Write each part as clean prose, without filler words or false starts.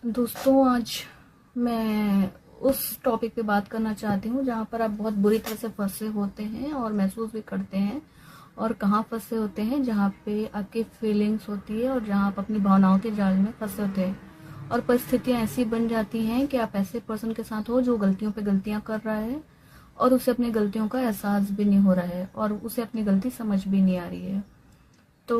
दोस्तों, आज मैं उस टॉपिक पे बात करना चाहती हूँ जहाँ पर आप बहुत बुरी तरह से फंसे होते हैं और महसूस भी करते हैं। और कहाँ फंसे होते हैं? जहाँ पे आपकी फीलिंग्स होती है और जहाँ आप अपनी भावनाओं के जाल में फंसे होते हैं और परिस्थितियाँ ऐसी बन जाती हैं कि आप ऐसे पर्सन के साथ हो जो गलतियों पे गलतियाँ कर रहा है और उसे अपनी गलतियों का एहसास भी नहीं हो रहा है और उसे अपनी गलती समझ भी नहीं आ रही है। तो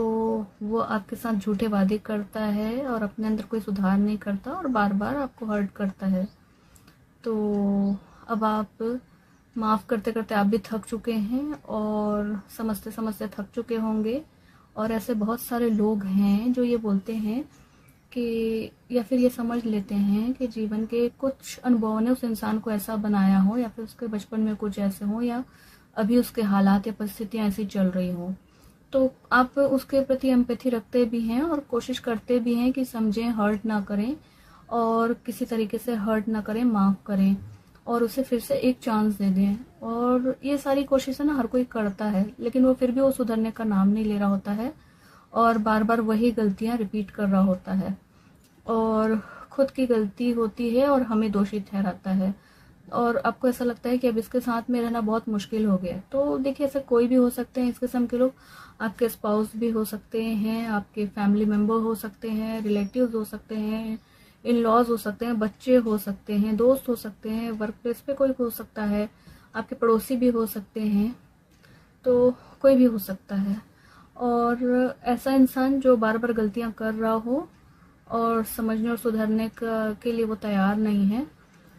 वो आपके साथ झूठे वादे करता है और अपने अंदर कोई सुधार नहीं करता और बार बार आपको हर्ट करता है। तो अब आप माफ़ करते करते आप भी थक चुके हैं और समझते समझते थक चुके होंगे। और ऐसे बहुत सारे लोग हैं जो ये बोलते हैं कि या फिर ये समझ लेते हैं कि जीवन के कुछ अनुभवों ने उस इंसान को ऐसा बनाया हो या फिर उसके बचपन में कुछ ऐसे हो या अभी उसके हालात या परिस्थितियाँ ऐसी चल रही हों। तो आप उसके प्रति एम्पैथी रखते भी हैं और कोशिश करते भी हैं कि समझें, हर्ट ना करें और किसी तरीके से हर्ट ना करें, माफ़ करें और उसे फिर से एक चांस दे दें। और ये सारी कोशिशें ना हर कोई करता है, लेकिन वो फिर भी वो सुधरने का नाम नहीं ले रहा होता है और बार बार वही गलतियां रिपीट कर रहा होता है और खुद की गलती होती है और हमें दोषी ठहराता है। और आपको ऐसा लगता है कि अब इसके साथ में रहना बहुत मुश्किल हो गया। तो देखिए, ऐसा कोई भी हो सकते हैं इस किस्म के लोग। आपके स्पाउस भी हो सकते हैं, आपके फैमिली मेम्बर हो सकते हैं, रिलेटिव्स हो सकते हैं, इन लॉज हो सकते हैं, बच्चे हो सकते हैं, दोस्त हो सकते हैं, वर्क प्लेस पे कोई हो सकता है, आपके पड़ोसी भी हो सकते हैं। तो कोई भी हो सकता है। और ऐसा इंसान जो बार बार गलतियां कर रहा हो और समझने और सुधरने के लिए वो तैयार नहीं है,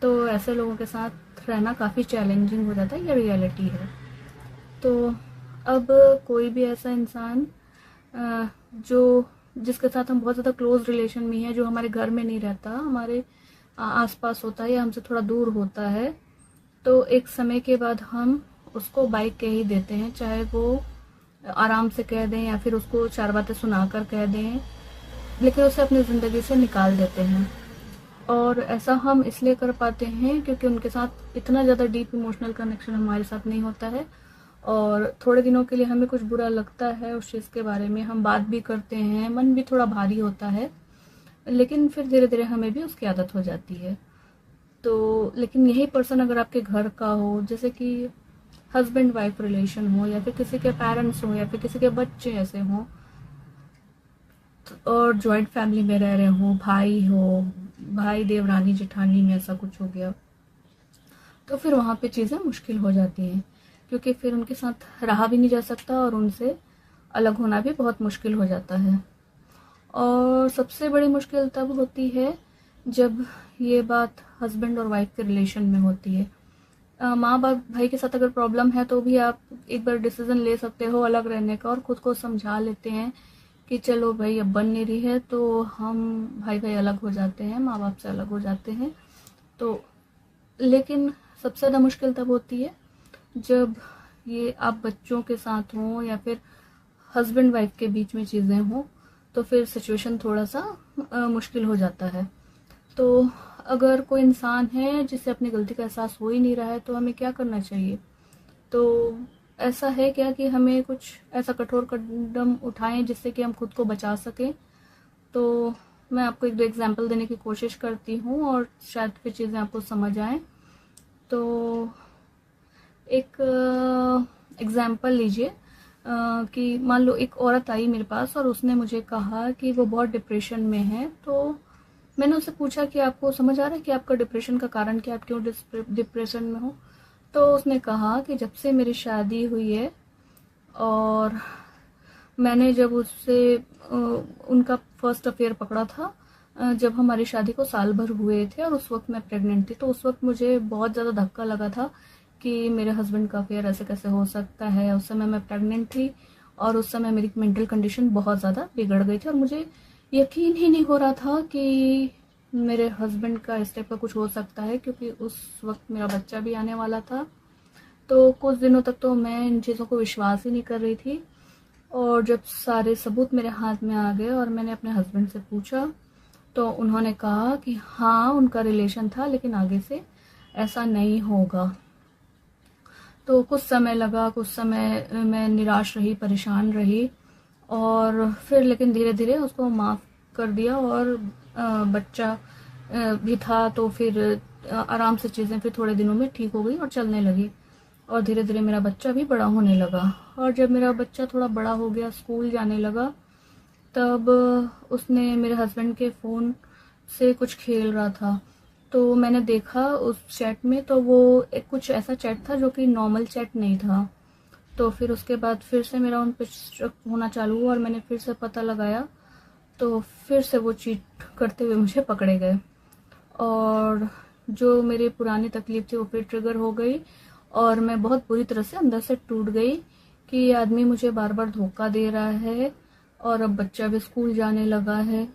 तो ऐसे लोगों के साथ रहना काफ़ी चैलेंजिंग हो जाता है। ये रियलिटी है। तो अब कोई भी ऐसा इंसान जो जिसके साथ हम बहुत ज़्यादा क्लोज रिलेशन में है, जो हमारे घर में नहीं रहता, हमारे आसपास होता है या हमसे थोड़ा दूर होता है, तो एक समय के बाद हम उसको बाय कह ही देते हैं, चाहे वो आराम से कह दें या फिर उसको चार बातें सुनाकर कह दें, लेकिन उसे अपनी ज़िंदगी से निकाल देते हैं। और ऐसा हम इसलिए कर पाते हैं क्योंकि उनके साथ इतना ज़्यादा डीप इमोशनल कनेक्शन हमारे साथ नहीं होता है और थोड़े दिनों के लिए हमें कुछ बुरा लगता है उस चीज़ के बारे में, हम बात भी करते हैं, मन भी थोड़ा भारी होता है, लेकिन फिर धीरे धीरे हमें भी उसकी आदत हो जाती है। तो लेकिन यही पर्सन अगर आपके घर का हो, जैसे कि हस्बैंड वाइफ रिलेशन हो या फिर किसी के पेरेंट्स हो या फिर किसी के बच्चे ऐसे हों और जॉइंट फैमिली में रह रहे हो, भाई हो, भाई देवरानी जेठानी में ऐसा कुछ हो गया, तो फिर वहाँ पे चीज़ें मुश्किल हो जाती हैं क्योंकि फिर उनके साथ रहा भी नहीं जा सकता और उनसे अलग होना भी बहुत मुश्किल हो जाता है। और सबसे बड़ी मुश्किल तब होती है जब ये बात हस्बैंड और वाइफ के रिलेशन में होती है। माँ बाप भाई के साथ अगर प्रॉब्लम है तो भी आप एक बार डिसीजन ले सकते हो अलग रहने का और खुद को समझा लेते हैं कि चलो भाई अब बन नहीं रही है तो हम भाई भाई अलग हो जाते हैं, माँ बाप से अलग हो जाते हैं। तो लेकिन सबसे ज़्यादा मुश्किल तब होती है जब ये आप बच्चों के साथ हों या फिर हस्बैंड वाइफ के बीच में चीज़ें हों, तो फिर सिचुएशन थोड़ा सा मुश्किल हो जाता है। तो अगर कोई इंसान है जिसे अपनी गलती का एहसास हो ही नहीं रहा है तो हमें क्या करना चाहिए? तो ऐसा है क्या कि हमें कुछ ऐसा कठोर कदम उठाएं जिससे कि हम खुद को बचा सकें? तो मैं आपको एक दो एग्जांपल देने की कोशिश करती हूँ और शायद फिर चीज़ें आपको समझ आएं। तो एक एग्जांपल लीजिए कि मान लो एक औरत आई मेरे पास और उसने मुझे कहा कि वो बहुत डिप्रेशन में है। तो मैंने उससे पूछा कि आपको समझ आ रहा है कि आपका डिप्रेशन का कारण क्या, आप क्यों डिप्रेशन में हो? तो उसने कहा कि जब से मेरी शादी हुई है और मैंने जब उससे उनका फर्स्ट अफेयर पकड़ा था, जब हमारी शादी को साल भर हुए थे और उस वक्त मैं प्रेग्नेंट थी, तो उस वक्त मुझे बहुत ज़्यादा धक्का लगा था कि मेरे हस्बैंड का अफेयर ऐसे कैसे हो सकता है। उस समय मैं प्रेग्नेंट थी और उस समय मेरी मेंटल कंडीशन बहुत ज़्यादा बिगड़ गई थी और मुझे यकीन ही नहीं हो रहा था कि मेरे हस्बैंड का इस टाइप का कुछ हो सकता है, क्योंकि उस वक्त मेरा बच्चा भी आने वाला था। तो कुछ दिनों तक तो मैं इन चीज़ों को विश्वास ही नहीं कर रही थी और जब सारे सबूत मेरे हाथ में आ गए और मैंने अपने हस्बैंड से पूछा तो उन्होंने कहा कि हाँ, उनका रिलेशन था लेकिन आगे से ऐसा नहीं होगा। तो कुछ समय लगा, कुछ समय मैं निराश रही, परेशान रही और फिर लेकिन धीरे धीरे उसको माफ़ कर दिया और बच्चा भी था, तो फिर आराम से चीज़ें फिर थोड़े दिनों में ठीक हो गई और चलने लगी। और धीरे धीरे मेरा बच्चा भी बड़ा होने लगा, और जब मेरा बच्चा थोड़ा बड़ा हो गया, स्कूल जाने लगा, तब उसने मेरे हस्बैंड के फ़ोन से कुछ खेल रहा था। तो मैंने देखा उस चैट में, तो वो एक कुछ ऐसा चैट था जो कि नॉर्मल चैट नहीं था। तो फिर उसके बाद फिर से मेरा उन पे शक होना चालू हुआ और मैंने फिर से पता लगाया, तो फिर से वो चीट करते हुए मुझे पकड़े गए। और जो मेरी पुरानी तकलीफ थी वो फिर ट्रिगर हो गई, और मैं बहुत बुरी तरह से अंदर से टूट गई कि ये आदमी मुझे बार बार धोखा दे रहा है, और अब बच्चा भी स्कूल जाने लगा है,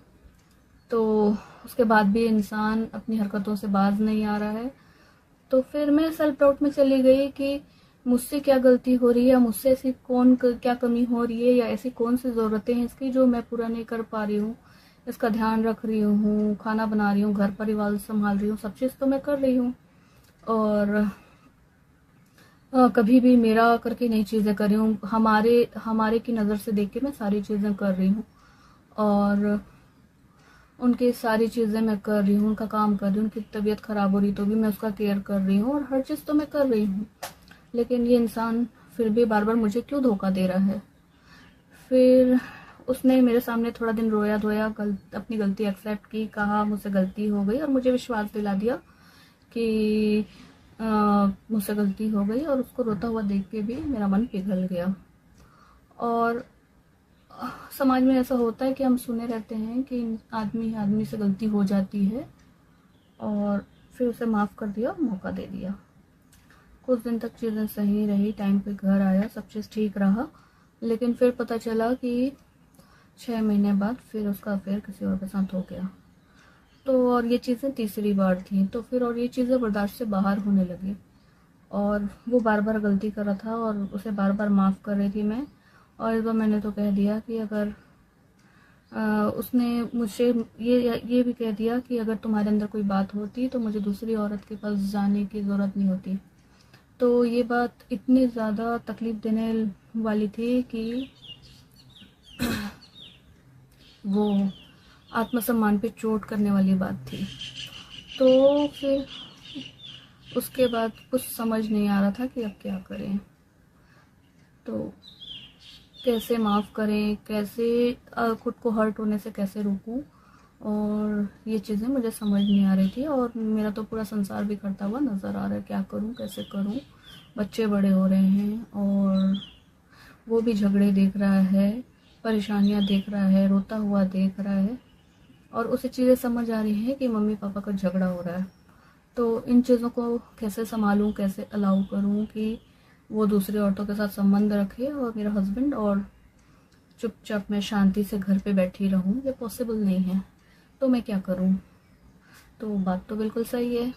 तो उसके बाद भी इंसान अपनी हरकतों से बाज नहीं आ रहा है। तो फिर मैं सेल्फ डाउट में चली गई कि मुझसे क्या गलती हो रही है, मुझसे ऐसी क्या कमी हो रही है, या ऐसी कौन सी ज़रूरतें हैं इसकी जो मैं पूरा नहीं कर पा रही हूँ। इसका ध्यान रख रही हूँ, खाना बना रही हूँ, घर परिवार संभाल रही हूँ, सब चीज़ तो मैं कर रही हूँ, और कभी भी मेरा करके नई चीज़ें कर रही हूँ, हमारे हमारे की नज़र से देख के मैं सारी चीज़ें कर रही हूँ, और उनकी सारी चीज़ें मैं कर रही हूँ, उनका काम कर रही हूँ, उनकी तबीयत ख़राब हो रही तो भी मैं उसका केयर कर रही हूँ, और हर चीज़ तो मैं कर रही हूँ, लेकिन ये इंसान फिर भी बार बार मुझे क्यों धोखा दे रहा है। फिर उसने मेरे सामने थोड़ा दिन रोया धोया, अपनी गलती एक्सेप्ट की, कहा मुझसे गलती हो गई, और मुझे विश्वास दिला दिया कि मुझसे गलती हो गई, और उसको रोता हुआ देख के भी मेरा मन पिघल गया। और समाज में ऐसा होता है कि हम सुने रहते हैं कि आदमी आदमी से गलती हो जाती है, और फिर उसे माफ़ कर दिया, मौका दे दिया। कुछ दिन तक चीज़ें सही रही, टाइम पे घर आया, सब चीज़ ठीक रहा, लेकिन फिर पता चला कि 6 महीने बाद फिर उसका अफेयर किसी और के साथ हो गया। तो और ये चीज़ें तीसरी बार थी, तो फिर और ये चीज़ें बर्दाश्त से बाहर होने लगी, और वो बार बार गलती कर रहा था और उसे बार बार माफ़ कर रही थी मैं। और इस बार मैंने तो कह दिया कि अगर उसने मुझे ये भी कह दिया कि अगर तुम्हारे अंदर कोई बात होती तो मुझे दूसरी औरत के पास जाने की ज़रूरत नहीं होती। तो ये बात इतनी ज़्यादा तकलीफ़ देने वाली थी कि वो आत्मसम्मान पे चोट करने वाली बात थी। तो फिर उसके बाद कुछ समझ नहीं आ रहा था कि अब क्या करें, तो कैसे माफ़ करें, कैसे खुद को हर्ट होने से कैसे रोकूं, और ये चीज़ें मुझे समझ नहीं आ रही थी। और मेरा तो पूरा संसार बिखरता हुआ नज़र आ रहा है, क्या करूं, कैसे करूं। बच्चे बड़े हो रहे हैं, और वो भी झगड़े देख रहा है, परेशानियां देख रहा है, रोता हुआ देख रहा है, और उसे चीज़ें समझ आ रही हैं कि मम्मी पापा का झगड़ा हो रहा है। तो इन चीज़ों को कैसे संभालूं, कैसे अलाउ करूं कि वो दूसरी औरतों के साथ संबंध रखे और मेरा हस्बैंड, और चुपचाप मैं शांति से घर पे बैठी रहूं, ये पॉसिबल नहीं है। तो मैं क्या करूं। तो बात तो बिल्कुल सही है,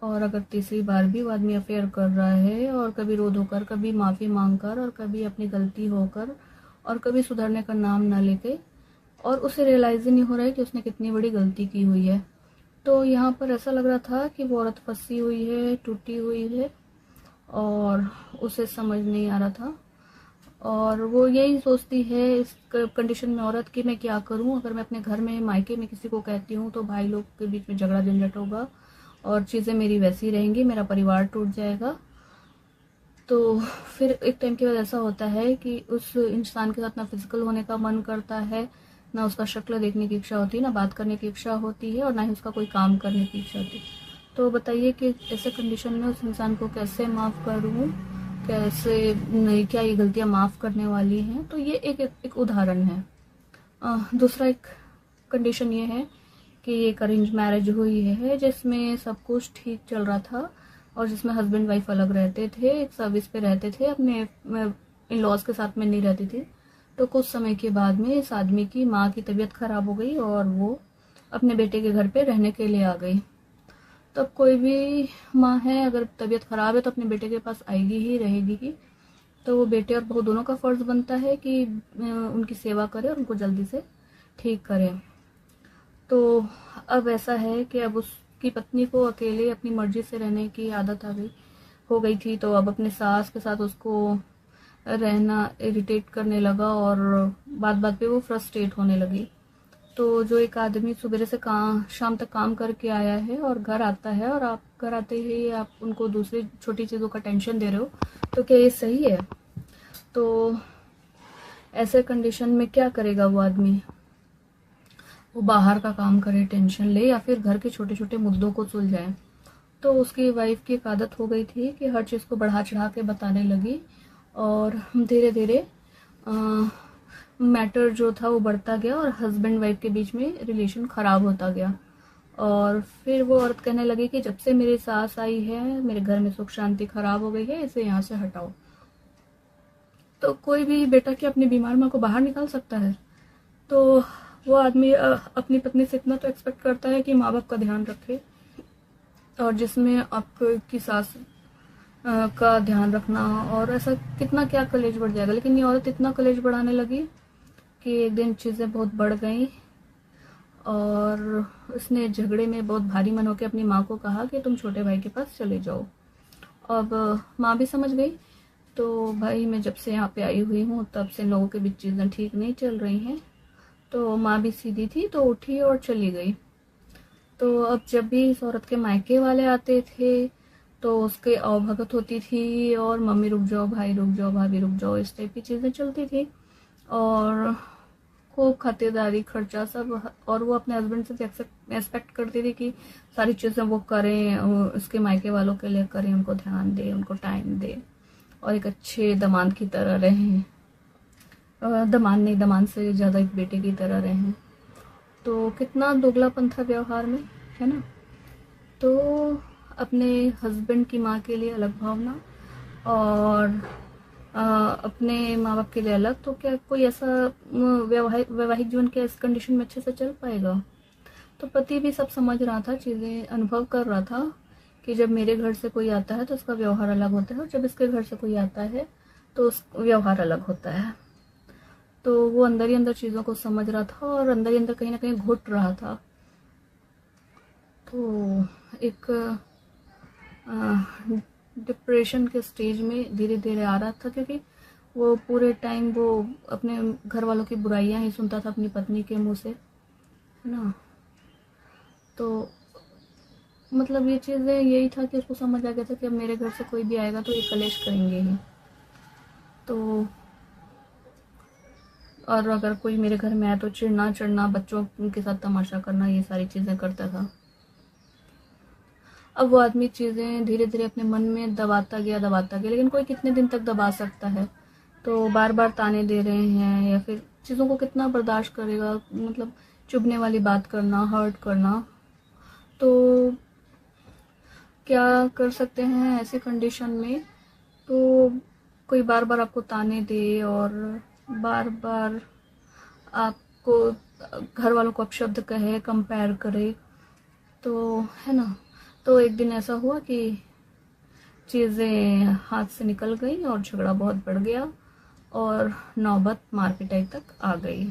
और अगर तीसरी बार भी वो आदमी अफेयर कर रहा है, और कभी रो धोकर, कभी माफ़ी मांग कर, और कभी अपनी गलती होकर, और कभी सुधरने का नाम ना लेके, और उसे रियलाइज़ ही नहीं हो रहा है कि उसने कितनी बड़ी गलती की हुई है। तो यहाँ पर ऐसा लग रहा था कि वो औरत फंसी हुई है, टूटी हुई है, और उसे समझ नहीं आ रहा था, और वो यही सोचती है इस कंडीशन में औरत कि मैं क्या करूं। अगर मैं अपने घर में, मायके में किसी को कहती हूँ तो भाई लोग के बीच में झगड़ा झंझट होगा, और चीज़ें मेरी वैसी रहेंगी, मेरा परिवार टूट जाएगा। तो फिर एक टाइम के बाद ऐसा होता है कि उस इंसान के साथ ना फिजिकल होने का मन करता है, ना उसका शक्ल देखने की इच्छा होती है, ना बात करने की इच्छा होती है, और ना ही उसका कोई काम करने की इच्छा होती है। तो बताइए कि ऐसे कंडीशन में उस इंसान को कैसे माफ़ करूँ, कैसे नहीं, क्या ये गलतियाँ माफ़ करने वाली हैं। तो ये एक उदाहरण है। दूसरा एक कंडीशन ये है कि एक अरेंज मैरिज हुई है जिसमें सब कुछ ठीक चल रहा था, और जिसमें हस्बैंड वाइफ अलग रहते थे, एक सर्विस पे रहते थे, अपने इन लॉज के साथ में नहीं रहती थी। तो कुछ समय के बाद में इस आदमी की माँ की तबीयत खराब हो गई, और वो अपने बेटे के घर पे रहने के लिए आ गई। तो अब कोई भी माँ है, अगर तबीयत खराब है तो अपने बेटे के पास आएगी ही, रहेगी ही। तो वो बेटे और बहू दोनों का फर्ज बनता है कि उनकी सेवा करे और उनको जल्दी से ठीक करे। तो अब ऐसा है कि अब उसकी पत्नी को अकेले अपनी मर्जी से रहने की आदत हो गई थी, तो अब अपने सास के साथ उसको रहना इरिटेट करने लगा, और बात बात पे वो फ्रस्ट्रेट होने लगी। तो जो एक आदमी सुबह से काम शाम तक काम करके आया है और घर आता है, और आप घर आते ही आप उनको दूसरी छोटी चीज़ों का टेंशन दे रहे हो, तो क्या ये सही है? तो ऐसे कंडीशन में क्या करेगा वो आदमी? वो बाहर का काम करे, टेंशन ले, या फिर घर के छोटे छोटे मुद्दों को सुलझाए। तो उसकी वाइफ की एक आदत हो गई थी कि हर चीज़ को बढ़ा चढ़ा के बताने लगी, और धीरे धीरे मैटर जो था वो बढ़ता गया और हस्बैंड वाइफ के बीच में रिलेशन ख़राब होता गया। और फिर वो औरत कहने लगी कि जब से मेरी सास आई है मेरे घर में सुख शांति खराब हो गई है, इसे यहाँ से हटाओ। तो कोई भी बेटा कि अपनी बीमार माँ को बाहर निकाल सकता है? तो वो आदमी अपनी पत्नी से इतना तो एक्सपेक्ट करता है कि माँ बाप का ध्यान रखे, और जिसमें आपकी सास का ध्यान रखना, और ऐसा कितना क्या कलेश बढ़ जाएगा। लेकिन ये औरत इतना कलेश बढ़ाने लगी कि एक दिन चीज़ें बहुत बढ़ गई, और उसने झगड़े में बहुत भारी मन होकर अपनी माँ को कहा कि तुम छोटे भाई के पास चले जाओ। अब माँ भी समझ गई। तो भाई मैं जब से यहाँ पे आई हुई हूँ तब से लोगों के बीच चीज़ें ठीक नहीं चल रही हैं। तो माँ भी सीधी थी, तो उठी और चली गई। तो अब जब भी इस औरत के मायके वाले आते थे तो उसके अवभगत होती थी, और मम्मी रुक जाओ, भाई रुक जाओ, भाभी रुक जाओ, इस टाइप की चीज़ें चलती थी, और खूब खातिरदारी खर्चा सब। और वो अपने हस्बैंड से एक्सपेक्ट करती थी कि सारी चीज़ें वो करें, उसके मायके वालों के लिए करें, उनको ध्यान दे, उनको टाइम दे, और एक अच्छे दामाद की तरह रहें। दामाद नहीं, दामाद से ज़्यादा एक बेटे की तरह रहें। तो कितना दोगलापन था व्यवहार में, है ना? तो अपने हस्बैंड की माँ के लिए अलग भावना, और अपने माँ बाप के लिए अलग। तो क्या कोई ऐसा वैवाहिक जीवन के इस कंडीशन में अच्छे से चल पाएगा? तो पति भी सब समझ रहा था, चीज़ें अनुभव कर रहा था कि जब मेरे घर से कोई आता है तो उसका व्यवहार अलग होता है, और जब इसके घर से कोई आता है तो उस व्यवहार अलग होता है। तो वो अंदर ही अंदर चीज़ों को समझ रहा था, और अंदर ही अंदर कहीं ना कहीं घुट रहा था। तो एक डिप्रेशन के स्टेज में धीरे धीरे आ रहा था, क्योंकि वो पूरे टाइम वो अपने घर वालों की बुराइयां ही सुनता था अपनी पत्नी के मुंह से, है ना? तो मतलब ये चीज़ें यही था कि उसको समझ आ गया था कि अब मेरे घर से कोई भी आएगा तो ये कलेश करेंगे ही। तो और अगर कोई मेरे घर में आया तो चिढ़ना चिढ़ना, बच्चों के साथ तमाशा करना, ये सारी चीज़ें करता था। अब वो आदमी चीज़ें धीरे धीरे अपने मन में दबाता गया, लेकिन कोई कितने दिन तक दबा सकता है? तो बार बार ताने दे रहे हैं, या फिर चीज़ों को कितना बर्दाश्त करेगा? मतलब चुभने वाली बात करना, हर्ट करना। तो क्या कर सकते हैं ऐसी कंडीशन में? तो कोई बार बार आपको ताने दे, और बार बार आपको घर वालों को अपशब्द कहे, कंपेयर करे, तो है ना? तो एक दिन ऐसा हुआ कि चीज़ें हाथ से निकल गई और झगड़ा बहुत बढ़ गया, और नौबत मार पिटाई तक आ गई।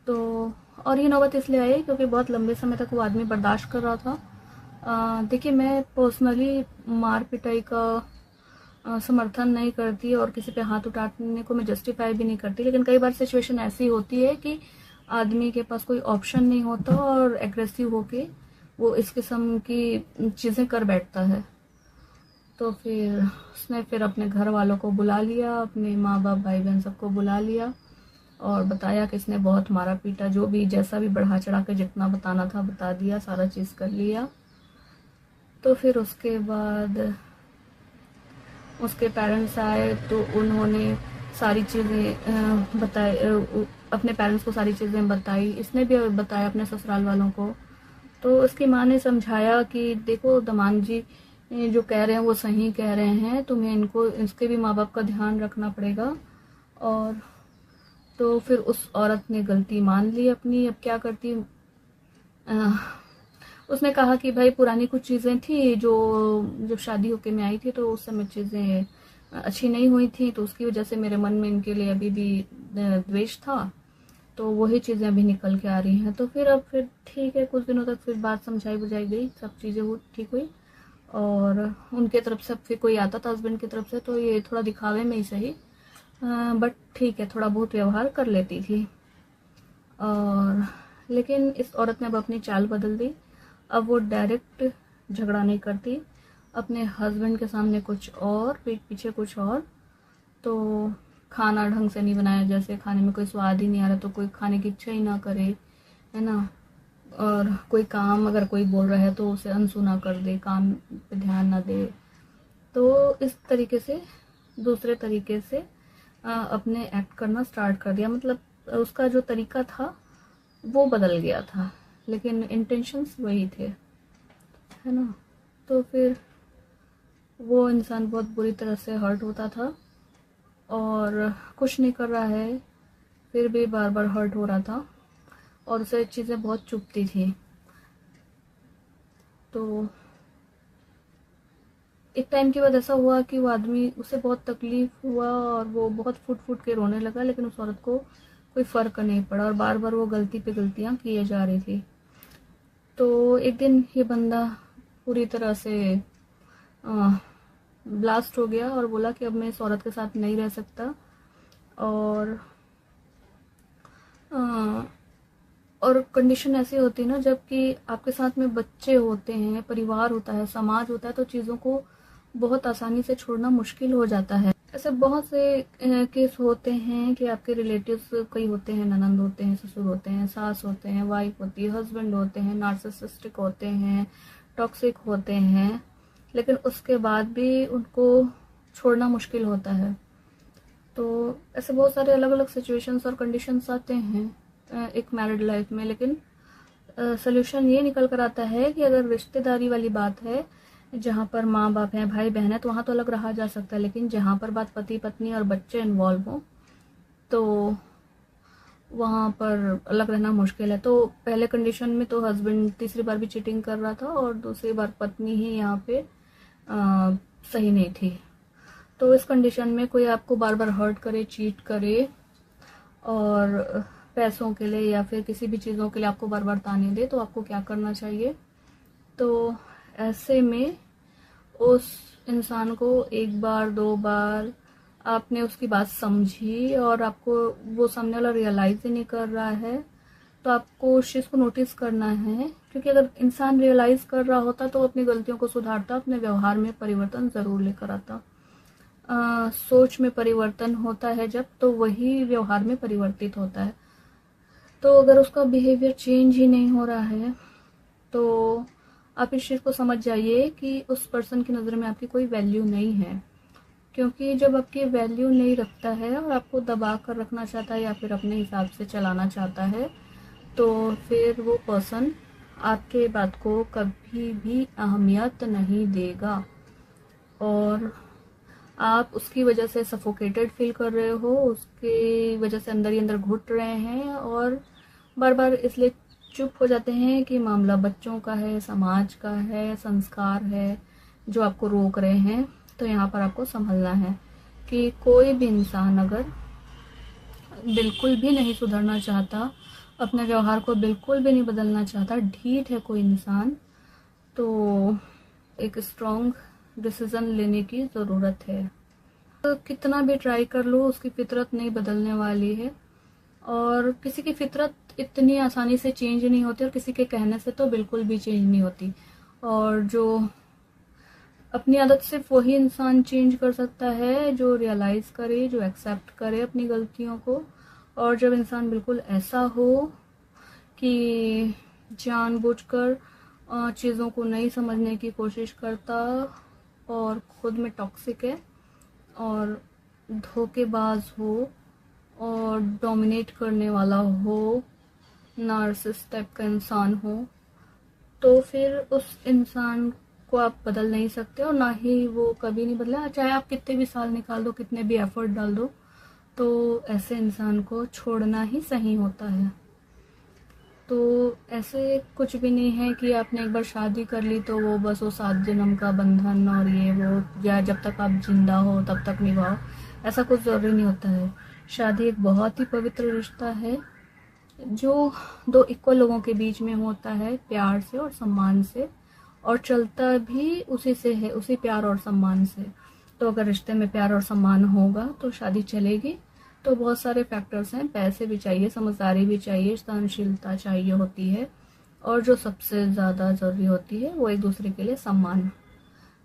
तो और ये नौबत इसलिए आई क्योंकि बहुत लंबे समय तक वो आदमी बर्दाश्त कर रहा था। देखिए, मैं पर्सनली मार पिटाई का समर्थन नहीं करती, और किसी पे हाथ उठाने को मैं जस्टिफाई भी नहीं करती, लेकिन कई बार सिचुएशन ऐसी होती है कि आदमी के पास कोई ऑप्शन नहीं होता, और एग्रेसिव होके वो इस किस्म की चीज़ें कर बैठता है। तो फिर उसने फिर अपने घर वालों को बुला लिया, अपने माँ बाप, भाई बहन सबको बुला लिया, और बताया कि इसने बहुत मारा पीटा, जो भी जैसा भी बढ़ा चढ़ा के जितना बताना था बता दिया, सारा चीज़ कर लिया। तो फिर उसके बाद उसके पेरेंट्स आए, तो उन्होंने सारी चीज़ें बताई, अपने पेरेंट्स को सारी चीज़ें बताई, इसने भी बताया अपने ससुराल वालों को। तो उसकी माँ ने समझाया कि देखो दामाद जी जो कह रहे हैं वो सही कह रहे हैं, तुम्हें इनको इसके भी माँ बाप का ध्यान रखना पड़ेगा। और तो फिर उस औरत ने गलती मान ली अपनी। अब क्या करती, उसने कहा कि भाई पुरानी कुछ चीज़ें थी जो जब शादी होके मैं आई थी तो उस समय चीज़ें अच्छी नहीं हुई थी, तो उसकी वजह से मेरे मन में इनके लिए अभी भी द्वेष था, तो वही चीज़ें अभी निकल के आ रही हैं। तो फिर ठीक है, कुछ दिनों तक फिर बात समझाई बुझाई गई, सब चीज़ें वो ठीक हुई, और उनके तरफ से फिर कोई आता था हस्बैंड की तरफ से, तो ये थोड़ा दिखावे में ही सही, बट ठीक है, थोड़ा बहुत व्यवहार कर लेती थी। और लेकिन इस औरत ने अब अपनी चाल बदल दी। अब वो डायरेक्ट झगड़ा नहीं करती, अपने हस्बैंड के सामने कुछ और, पीठ पीछे कुछ और। तो खाना ढंग से नहीं बनाया, जैसे खाने में कोई स्वाद ही नहीं आ रहा तो कोई खाने की इच्छा ही ना करे, है ना। और कोई काम अगर कोई बोल रहा है तो उसे अनसुना कर दे, काम पे ध्यान ना दे। तो इस तरीके से दूसरे तरीके से अपने एक्ट करना स्टार्ट कर दिया। मतलब उसका जो तरीका था वो बदल गया था, लेकिन इंटेंशंस वही थे, है ना। तो फिर वो इंसान बहुत बुरी तरह से हर्ट होता था और कुछ नहीं कर रहा है फिर भी बार बार हर्ट हो रहा था और उसे चीज़ें बहुत चुभती थी। तो एक टाइम के बाद ऐसा हुआ कि वो आदमी, उसे बहुत तकलीफ हुआ और वो बहुत फुट फुट के रोने लगा, लेकिन उस औरत को कोई फ़र्क नहीं पड़ा और बार बार वो गलती पे गलतियाँ किए जा रही थी। तो एक दिन ये बंदा पूरी तरह से ब्लास्ट हो गया और बोला कि अब मैं इस औरत के साथ नहीं रह सकता। और और कंडीशन ऐसी होती है ना, जबकि आपके साथ में बच्चे होते हैं, परिवार होता है, समाज होता है, तो चीज़ों को बहुत आसानी से छोड़ना मुश्किल हो जाता है। ऐसे बहुत से केस होते हैं कि आपके रिलेटिव्स कई होते हैं, ननंद होते हैं, ससुर होते हैं, सास होते हैं, वाइफ होती है, हस्बैंड होते हैं, नार्सिसिस्टिक होते हैं, टॉक्सिक होते हैं, लेकिन उसके बाद भी उनको छोड़ना मुश्किल होता है। तो ऐसे बहुत सारे अलग अलग सिचुएशंस और कंडीशंस आते हैं एक मैरिड लाइफ में, लेकिन सोल्यूशन ये निकल कर आता है कि अगर रिश्तेदारी वाली बात है, जहाँ पर माँ बाप हैं, भाई बहन है, तो वहाँ तो अलग रहा जा सकता है, लेकिन जहाँ पर बात पति पत्नी और बच्चे इन्वॉल्व हों तो वहाँ पर अलग रहना मुश्किल है। तो पहले कंडीशन में तो हस्बैंड तीसरी बार भी चीटिंग कर रहा था और दूसरी बार पत्नी ही यहाँ पे सही नहीं थी। तो इस कंडीशन में कोई आपको बार बार हर्ट करे, चीट करे और पैसों के लिए या फिर किसी भी चीज़ों के लिए आपको बार बार ताने दे, तो आपको क्या करना चाहिए? तो ऐसे में उस इंसान को एक बार दो बार आपने उसकी बात समझी और आपको वो सामने वाला रियलाइज ही नहीं कर रहा है, तो आपको उस चीज़ को नोटिस करना है। क्योंकि अगर इंसान रियलाइज कर रहा होता तो अपनी गलतियों को सुधारता, अपने व्यवहार में परिवर्तन ज़रूर लेकर आता। सोच में परिवर्तन होता है जब, तो वही व्यवहार में परिवर्तित होता है। तो अगर उसका बिहेवियर चेंज ही नहीं हो रहा है तो आप इस चीज़ को समझ जाइए कि उस पर्सन की नज़र में आपकी कोई वैल्यू नहीं है। क्योंकि जब आपकी वैल्यू नहीं रखता है और आपको दबा कर रखना चाहता है या फिर अपने हिसाब से चलाना चाहता है, तो फिर वो पर्सन आपके बात को कभी भी अहमियत नहीं देगा और आप उसकी वजह से सफोकेटेड फील कर रहे हो, उसकी वजह से अंदर ही अंदर घुट रहे हैं और बार बार इसलिए चुप हो जाते हैं कि मामला बच्चों का है, समाज का है, संस्कार है जो आपको रोक रहे हैं। तो यहाँ पर आपको संभलना है कि कोई भी इंसान अगर बिल्कुल भी नहीं सुधरना चाहता, अपने व्यवहार को बिल्कुल भी नहीं बदलना चाहता, ढीठ है कोई इंसान, तो एक स्ट्रॉन्ग डिसीजन लेने की ज़रूरत है। तो कितना भी ट्राई कर लो, उसकी फितरत नहीं बदलने वाली है और किसी की फितरत इतनी आसानी से चेंज नहीं होती और किसी के कहने से तो बिल्कुल भी चेंज नहीं होती। और जो अपनी आदत सिर्फ वही इंसान चेंज कर सकता है जो रियलाइज़ करे, जो एक्सेप्ट करे अपनी गलतियों को। और जब इंसान बिल्कुल ऐसा हो कि जानबूझकर चीज़ों को नहीं समझने की कोशिश करता और खुद में टॉक्सिक है और धोखेबाज हो और डोमिनेट करने वाला हो, नार्सिसिस्ट टाइप का इंसान हो, तो फिर उस इंसान को आप बदल नहीं सकते और ना ही वो कभी नहीं बदला। चाहे आप कितने भी साल निकाल दो, कितने भी एफर्ट डाल दो, तो ऐसे इंसान को छोड़ना ही सही होता है। तो ऐसे कुछ भी नहीं है कि आपने एक बार शादी कर ली तो वो बस वो 7 जन्म का बंधन और ये वो, या जब तक आप जिंदा हो तब तक निभाओ, ऐसा कुछ ज़रूरी नहीं होता है। शादी एक बहुत ही पवित्र रिश्ता है जो दो इक्वल लोगों के बीच में होता है, प्यार से और सम्मान से, और चलता भी उसी से है, उसी प्यार और सम्मान से। तो अगर रिश्ते में प्यार और सम्मान होगा तो शादी चलेगी। तो तो बहुत सारे फैक्टर्स हैं, पैसे भी चाहिए, समझदारी भी चाहिए, सहनशीलता चाहिए होती है, और जो सबसे ज़्यादा ज़रूरी होती है वो एक दूसरे के लिए सम्मान।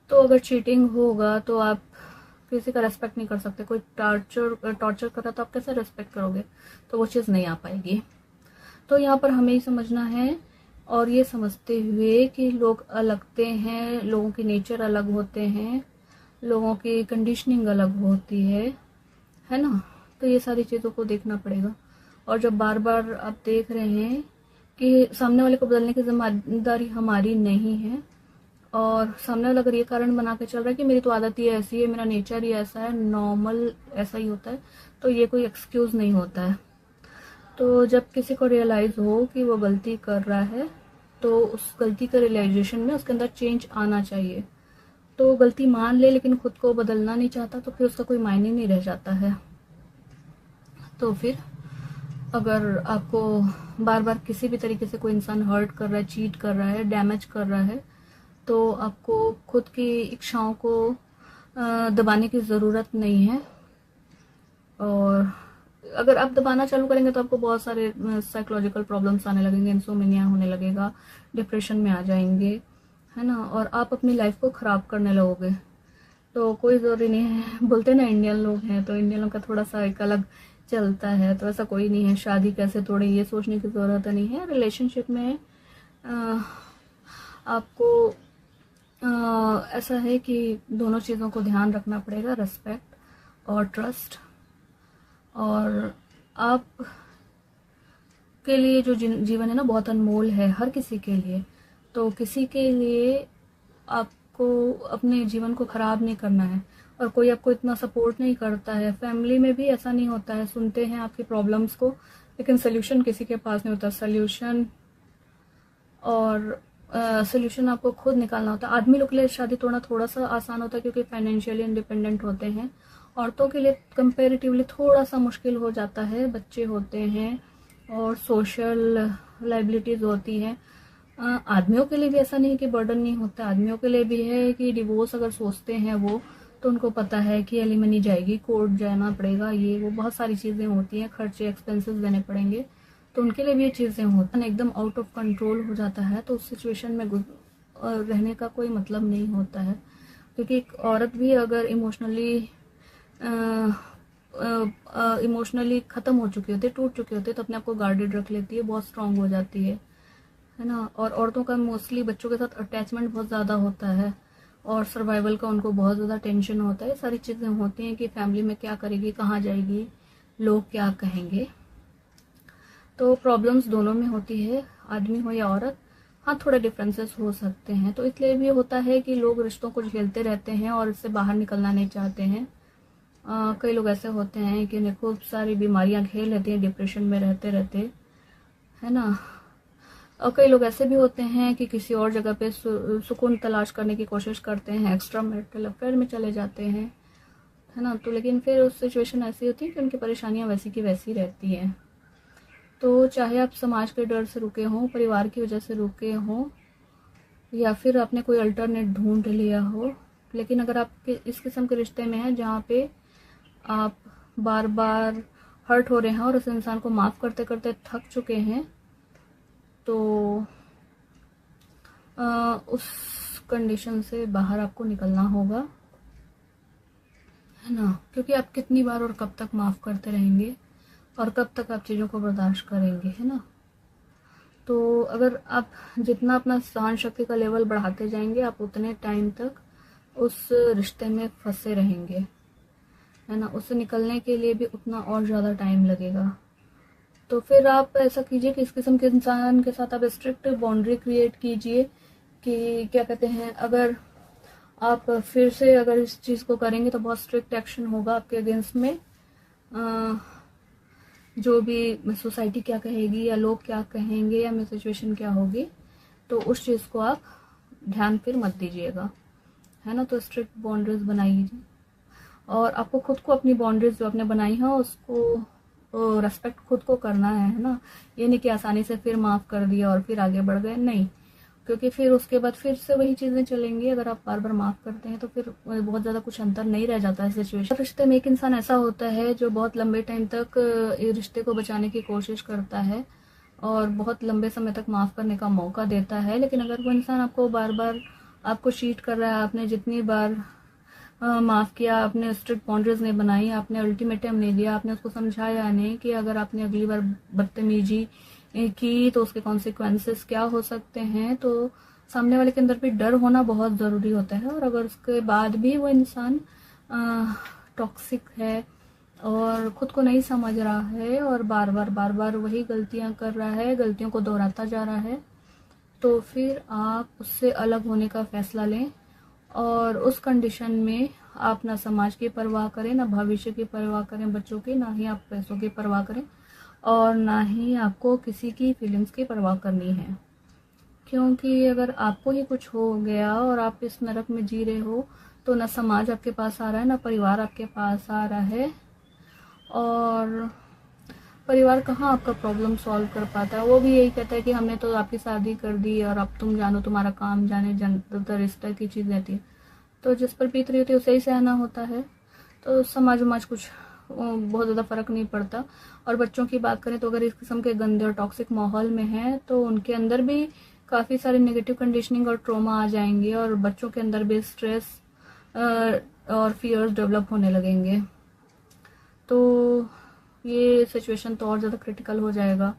तो अगर चीटिंग होगा तो आप किसी का रेस्पेक्ट नहीं कर सकते। कोई टॉर्चर कर रहा तो आप कैसे रेस्पेक्ट करोगे? तो वो चीज़ नहीं आ पाएगी। तो यहाँ पर हमें ही समझना है, और ये समझते हुए कि लोग अलगते हैं, लोगों की नेचर अलग होते हैं, लोगों की कंडीशनिंग अलग होती है ना। तो ये सारी चीज़ों को देखना पड़ेगा। और जब बार बार आप देख रहे हैं कि सामने वाले को बदलने की जिम्मेदारी हमारी नहीं है, और सामने वाला अगर ये कारण बना के चल रहा है कि मेरी तो आदत ही ऐसी है, मेरा नेचर ही ऐसा है, नॉर्मल ऐसा ही होता है, तो ये कोई एक्सक्यूज़ नहीं होता है। तो जब किसी को रियलाइज़ हो कि वो गलती कर रहा है, तो उस गलती के रियलाइजेशन में उसके अंदर चेंज आना चाहिए। तो गलती मान ले लेकिन खुद को बदलना नहीं चाहता, तो फिर उसका कोई मायने नहीं रह जाता है। तो फिर अगर आपको बार बार किसी भी तरीके से कोई इंसान हर्ट कर रहा है, चीट कर रहा है, डैमेज कर रहा है, तो आपको खुद की इच्छाओं को दबाने की ज़रूरत नहीं है। और अगर आप दबाना चालू करेंगे तो आपको बहुत सारे साइकोलॉजिकल प्रॉब्लम्स आने लगेंगे, इंसोमेनिया होने लगेगा, डिप्रेशन में आ जाएंगे, है ना, और आप अपनी लाइफ को ख़राब करने लगोगे। तो कोई ज़रूरी नहीं है, बोलते ना इंडियन लोग हैं तो इंडियन लोग का थोड़ा सा एक अलग चलता है, तो ऐसा कोई नहीं है। शादी कैसे तोड़े ये सोचने की ज़रूरत नहीं है। रिलेशनशिप में आपको ऐसा है कि दोनों चीज़ों को ध्यान रखना पड़ेगा, रेस्पेक्ट और ट्रस्ट। और आप के लिए जो जीवन है ना बहुत अनमोल है, हर किसी के लिए। तो किसी के लिए आपको अपने जीवन को ख़राब नहीं करना है, और कोई आपको इतना सपोर्ट नहीं करता है। फैमिली में भी ऐसा नहीं होता है, सुनते हैं आपकी प्रॉब्लम्स को लेकिन सोल्यूशन किसी के पास नहीं होता। सोल्यूशन आपको खुद निकालना होता है। आदमी लोग के लिए शादी तोड़ना थोड़ा सा आसान होता है क्योंकि फाइनेंशियली इंडिपेंडेंट होते हैं। औरतों के लिए कंपैरेटिवली थोड़ा सा मुश्किल हो जाता है, बच्चे होते हैं और सोशल लाइबिलिटीज़ होती हैं। आदमियों के लिए भी ऐसा नहीं कि बर्डन नहीं होता, आदमियों के लिए भी है कि डिवोर्स अगर सोचते हैं वो, तो उनको पता है कि एलिमनी जाएगी, कोर्ट जाना पड़ेगा, ये वो बहुत सारी चीज़ें होती हैं, खर्चे एक्सपेंसेस देने पड़ेंगे, तो उनके लिए भी ये चीज़ें होती हैं। एकदम आउट ऑफ कंट्रोल हो जाता है तो उस सिचुएशन में रहने का कोई मतलब नहीं होता है। क्योंकि एक औरत भी अगर इमोशनली ख़त्म हो चुकी होती है, टूट चुकी होती है, तो अपने आप को गार्डेड रख लेती है, बहुत स्ट्रांग हो जाती है ना। और औरतों का मोस्टली बच्चों के साथ अटैचमेंट बहुत ज़्यादा होता है, और सर्वाइवल का उनको बहुत ज़्यादा टेंशन होता है। सारी चीज़ें होती हैं कि फैमिली में क्या करेगी, कहाँ जाएगी, लोग क्या कहेंगे। तो प्रॉब्लम्स दोनों में होती है, आदमी हो या औरत। हाँ, थोड़े डिफरेंसेस हो सकते हैं। तो इसलिए भी होता है कि लोग रिश्तों को झेलते रहते हैं और इससे बाहर निकलना नहीं चाहते हैं। कई लोग ऐसे होते हैं कि उन्हें खूब सारी बीमारियां घेर लेती हैं डिप्रेशन में रहते रहते, है ना। और कई लोग ऐसे भी होते हैं कि किसी और जगह पे सुकून तलाश करने की कोशिश करते हैं, एक्स्ट्रा मैरिटल अफेयर में चले जाते हैं, है ना। तो लेकिन फिर उस सिचुएशन ऐसी होती है कि उनकी परेशानियां वैसी की वैसी रहती हैं। तो चाहे आप समाज के डर से रुके हों, परिवार की वजह से रुके हों, या फिर आपने कोई अल्टरनेट ढूंढ लिया हो, लेकिन अगर आप इस किस्म के रिश्ते में हैं जहाँ पे आप बार बार हर्ट हो रहे हैं और उस इंसान को माफ़ करते करते थक चुके हैं, तो उस कंडीशन से बाहर आपको निकलना होगा, है ना। क्योंकि आप कितनी बार और कब तक माफ़ करते रहेंगे और कब तक आप चीज़ों को बर्दाश्त करेंगे, है ना। तो अगर आप जितना अपना सहन शक्ति का लेवल बढ़ाते जाएंगे, आप उतने टाइम तक उस रिश्ते में फंसे रहेंगे, है ना। उससे निकलने के लिए भी उतना और ज़्यादा टाइम लगेगा। तो फिर आप ऐसा कीजिए कि इस किस्म के इंसान के साथ आप स्ट्रिक्ट बाउंड्री क्रिएट कीजिए कि क्या कहते हैं, अगर आप फिर से अगर इस चीज़ को करेंगे तो बहुत स्ट्रिक्ट एक्शन होगा आपके अगेंस्ट में। जो भी सोसाइटी क्या कहेगी या लोग क्या कहेंगे या मेरी सिचुएशन क्या होगी, तो उस चीज़ को आप ध्यान फिर मत दीजिएगा, है ना। तो स्ट्रिक्ट बाउंड्रीज बनाइए, और आपको खुद को अपनी बाउंड्रीज जो आपने बनाई है उसको रेस्पेक्ट खुद को करना है ना। ये नहीं कि आसानी से फिर माफ़ कर दिया और फिर आगे बढ़ गए, नहीं। क्योंकि फिर उसके बाद फिर से वही चीज़ें चलेंगी। अगर आप बार बार माफ़ करते हैं तो फिर बहुत ज़्यादा कुछ अंतर नहीं रह जाता है सिचुएशन। रिश्ते में एक इंसान ऐसा होता है जो बहुत लंबे टाइम तक रिश्ते को बचाने की कोशिश करता है और बहुत लंबे समय तक माफ़ करने का मौका देता है, लेकिन अगर वो इंसान आपको बार बार आपको चीट कर रहा है, आपने जितनी बार माफ़ किया, आपने स्ट्रिक्ट बाउंड्रीज नहीं बनाई, आपने अल्टीमेटम नहीं दिया, आपने उसको समझाया नहीं कि अगर आपने अगली बार बदतमीजी की तो उसके कॉन्सिक्वेंसेस क्या हो सकते हैं, तो सामने वाले के अंदर भी डर होना बहुत ज़रूरी होता है। और अगर उसके बाद भी वो इंसान टॉक्सिक है और ख़ुद को नहीं समझ रहा है और बार बार वही गलतियां कर रहा है, गलतियों को दोहराता जा रहा है, तो फिर आप उससे अलग होने का फ़ैसला लें। और उस कंडीशन में आप ना समाज की परवाह करें, ना भविष्य की परवाह करें बच्चों की, ना ही आप पैसों की परवाह करें और ना ही आपको किसी की फीलिंग्स की परवाह करनी है। क्योंकि अगर आपको ही कुछ हो गया और आप इस नरक में जी रहे हो तो ना समाज आपके पास आ रहा है, ना परिवार आपके पास आ रहा है, और परिवार कहाँ आपका प्रॉब्लम सॉल्व कर पाता है। वो भी यही कहता है कि हमने तो आपकी शादी कर दी और अब तुम जानो, तुम्हारा काम जाने, जनता रिश्ता की चीज़ रहती है, तो जिस पर बीत रही होती है उसे ही सहना होता है। तो समाज उमाज कुछ बहुत ज़्यादा फ़र्क नहीं पड़ता। और बच्चों की बात करें तो अगर इस किस्म के गंदे और टॉक्सिक माहौल में हैं तो उनके अंदर भी काफ़ी सारे नेगेटिव कंडीशनिंग और ट्रॉमा आ जाएंगे और बच्चों के अंदर भी स्ट्रेस और फियर्स डेवलप होने लगेंगे। तो ये सिचुएशन तो और ज़्यादा क्रिटिकल हो जाएगा,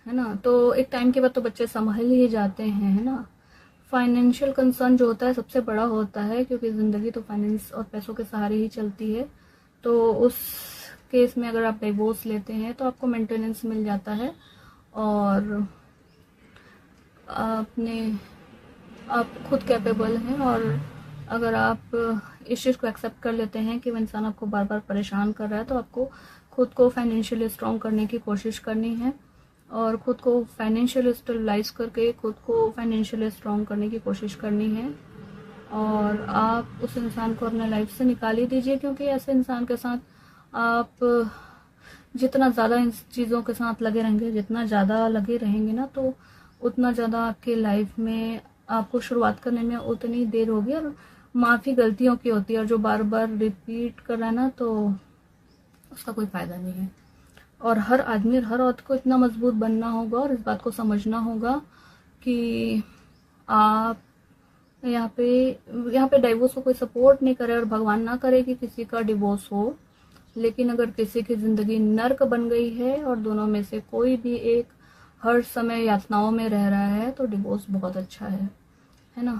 है ना। तो एक टाइम के बाद तो बच्चे संभल ही जाते हैं, है ना। फाइनेंशियल कंसर्न जो होता है सबसे बड़ा होता है, क्योंकि ज़िंदगी तो फाइनेंस और पैसों के सहारे ही चलती है। तो उस केस में अगर आप डिवोर्स लेते हैं तो आपको मेंटेनेंस मिल जाता है और आप खुद कैपेबल हैं। और अगर आप इस चीज़ को एक्सेप्ट कर लेते हैं कि वो इंसान आपको बार बार परेशान कर रहा है, तो आपको खुद को फाइनेंशियली स्ट्रॉन्ग करने की कोशिश करनी है और ख़ुद को फाइनेंशियली स्टेबलाइज करके खुद को फाइनेंशियली स्ट्रॉन्ग करने की कोशिश करनी है। और आप उस इंसान को अपने लाइफ से निकाल ही दीजिए, क्योंकि ऐसे इंसान के साथ आप जितना ज़्यादा इन चीज़ों के साथ लगे रहेंगे, जितना ज़्यादा लगे रहेंगे ना, तो उतना ज़्यादा आपके लाइफ में आपको शुरुआत करने में उतनी देर होगी। और माफ़ी गलतियों की होती है और जो बार बार रिपीट कर रहा है ना, तो उसका कोई फ़ायदा नहीं है। और हर आदमी और हर औरत को इतना मजबूत बनना होगा और इस बात को समझना होगा कि आप यहाँ पे डिवोर्स को कोई सपोर्ट नहीं करे और भगवान ना करे कि किसी का डिवोर्स हो। लेकिन अगर किसी की ज़िंदगी नर्क बन गई है और दोनों में से कोई भी एक हर समय यातनाओं में रह रहा है, तो डिवोर्स बहुत अच्छा है ना।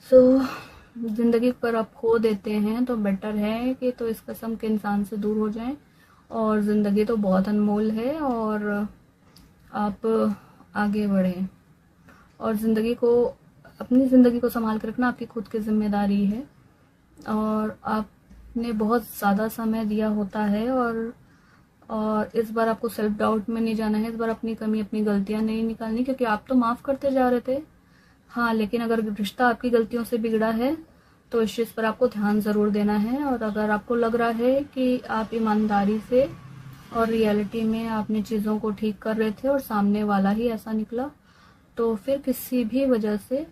ज़िंदगी पर आप खो देते हैं तो बेटर है कि तो इस किस्म के इंसान से दूर हो जाएं। और ज़िंदगी तो बहुत अनमोल है और आप आगे बढ़ें। और अपनी ज़िंदगी को संभाल कर रखना आपकी खुद की जिम्मेदारी है। और आपने बहुत ज़्यादा समय दिया होता है और इस बार आपको सेल्फ डाउट में नहीं जाना है। इस बार अपनी कमी, अपनी गलतियां नहीं निकालनी, क्योंकि आप तो माफ़ करते जा रहे थे। हाँ, लेकिन अगर रिश्ता आपकी गलतियों से बिगड़ा है तो इस चीज़ पर आपको ध्यान ज़रूर देना है। और अगर आपको लग रहा है कि आप ईमानदारी से और रियलिटी में आपने चीज़ों को ठीक कर रहे थे और सामने वाला ही ऐसा निकला, तो फिर किसी भी वजह से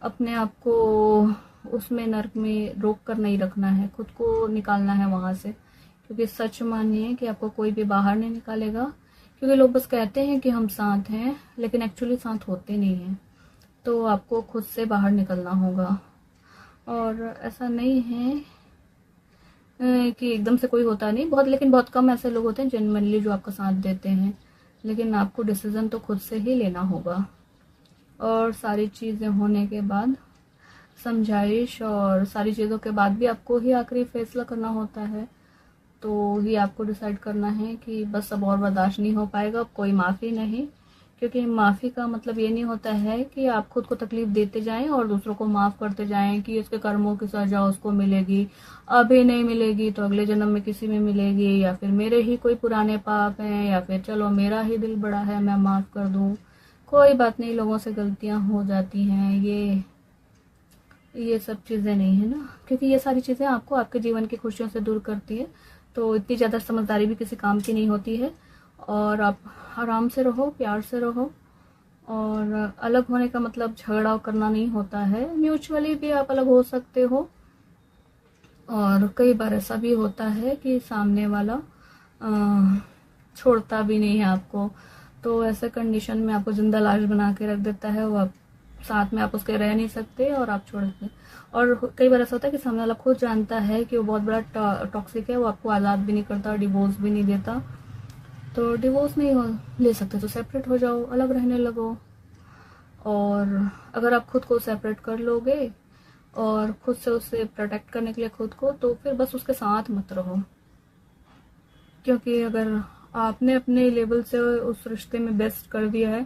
अपने आप को उसमें नर्क में रोक कर नहीं रखना है, खुद को निकालना है वहाँ से। क्योंकि सच मानिए कि आपको कोई भी बाहर नहीं निकालेगा, क्योंकि लोग बस कहते हैं कि हम साथ हैं, लेकिन एक्चुअली साथ होते नहीं हैं। तो आपको खुद से बाहर निकलना होगा। और ऐसा नहीं है कि एकदम से कोई होता नहीं, लेकिन बहुत कम ऐसे लोग होते हैं जेन्युइनली जो आपका साथ देते हैं। लेकिन आपको डिसीज़न तो खुद से ही लेना होगा। और सारी चीज़ें होने के बाद, समझाइश और सारी चीज़ों के बाद भी आपको ही आखिरी फैसला करना होता है। तो ही आपको डिसाइड करना है कि बस अब और बर्दाश्त नहीं हो पाएगा, अब कोई माफ़ी नहीं। क्योंकि माफ़ी का मतलब ये नहीं होता है कि आप खुद को तकलीफ देते जाएं और दूसरों को माफ़ करते जाएं कि उसके कर्मों की सजा उसको मिलेगी, अभी नहीं मिलेगी तो अगले जन्म में किसी में मिलेगी, या फिर मेरे ही कोई पुराने पाप हैं, या फिर चलो मेरा ही दिल बड़ा है मैं माफ़ कर दूं। कोई बात नहीं, लोगों से गलतियां हो जाती हैं। ये सब चीज़ें नहीं है ना, क्योंकि ये सारी चीज़ें आपको आपके जीवन की खुशियों से दूर करती है। तो इतनी ज़्यादा समझदारी भी किसी काम की नहीं होती है। और आप आराम से रहो, प्यार से रहो और अलग होने का मतलब झगड़ा करना नहीं होता है, म्यूचुअली भी आप अलग हो सकते हो। और कई बार ऐसा भी होता है कि सामने वाला छोड़ता भी नहीं है आपको, तो ऐसे कंडीशन में आपको जिंदा लाश बना के रख देता है, वो आप साथ में आप उसके रह नहीं सकते और आप छोड़ देते। और कई बार ऐसा होता है कि सामने वाला खुद जानता है कि वो बहुत बड़ा टॉक्सिक है, वो आपको आज़ाद भी नहीं करता, डिवोर्स भी नहीं देता। तो डिवोर्स नहीं ले सकते तो सेपरेट हो जाओ, अलग रहने लगो। और अगर आप खुद को सेपरेट कर लोगे और खुद से उसे प्रोटेक्ट करने के लिए खुद को, तो फिर बस उसके साथ मत रहो। क्योंकि अगर आपने अपने लेवल से उस रिश्ते में बेस्ट कर दिया है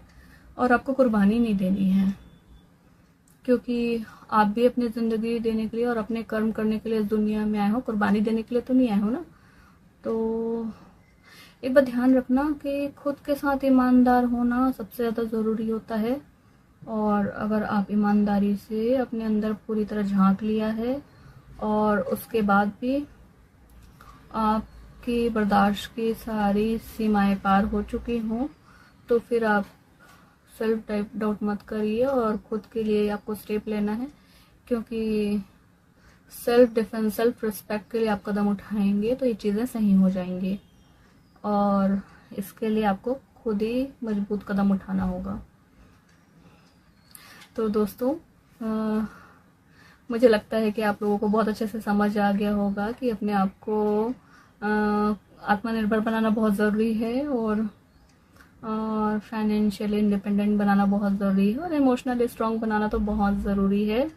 और आपको कुर्बानी नहीं देनी है, क्योंकि आप भी अपनी ज़िंदगी देने के लिए और अपने कर्म करने के लिए इस दुनिया में आए हो, कुर्बानी देने के लिए तो नहीं आए हो ना। तो एक बात ध्यान रखना कि खुद के साथ ईमानदार होना सबसे ज़्यादा ज़रूरी होता है। और अगर आप ईमानदारी से अपने अंदर पूरी तरह झांक लिया है और उसके बाद भी आपकी बर्दाश्त की सारी सीमाएं पार हो चुकी हों, तो फिर आप सेल्फ डाउट मत करिए और खुद के लिए आपको स्टेप लेना है। क्योंकि सेल्फ डिफेंस, सेल्फ रिस्पेक्ट के लिए आप कदम उठाएंगे तो ये चीज़ें सही हो जाएंगी, और इसके लिए आपको खुद ही मजबूत कदम उठाना होगा। तो दोस्तों, मुझे लगता है कि आप लोगों को बहुत अच्छे से समझ आ गया होगा कि अपने आप को आत्मनिर्भर बनाना बहुत ज़रूरी है, और फाइनेंशियली इंडिपेंडेंट बनाना बहुत ज़रूरी है, और इमोशनली स्ट्रांग बनाना तो बहुत ज़रूरी है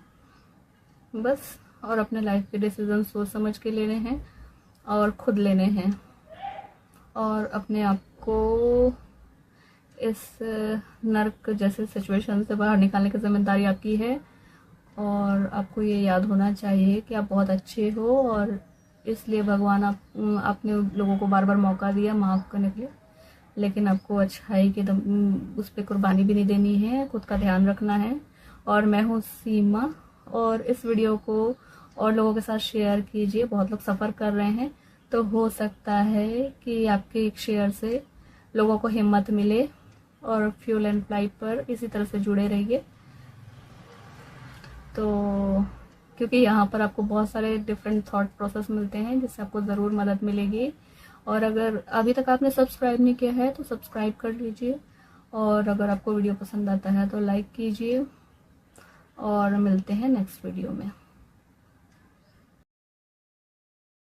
बस। और अपने लाइफ के डिसीजन सोच समझ के लेने हैं और खुद लेने हैं, और अपने आप को इस नर्क जैसे सिचुएशन से बाहर निकालने की जिम्मेदारी आपकी है। और आपको ये याद होना चाहिए कि आप बहुत अच्छे हो, और इसलिए भगवान आपने लोगों को बार बार मौका दिया माफ़ करने के लिए, लेकिन आपको अच्छाई के उस पर कुर्बानी भी नहीं देनी है, खुद का ध्यान रखना है। और मैं हूँ सीमा, और इस वीडियो को और लोगों के साथ शेयर कीजिए। बहुत लोग सफ़र कर रहे हैं, तो हो सकता है कि आपके एक शेयर से लोगों को हिम्मत मिले, और फ्यूल एंड फ्लाइट पर इसी तरह से जुड़े रहिए। तो क्योंकि यहाँ पर आपको बहुत सारे डिफरेंट थॉट प्रोसेस मिलते हैं जिससे आपको ज़रूर मदद मिलेगी। और अगर अभी तक आपने सब्सक्राइब नहीं किया है तो सब्सक्राइब कर लीजिए, और अगर आपको वीडियो पसंद आता है तो लाइक कीजिए, और मिलते हैं नेक्स्ट वीडियो में।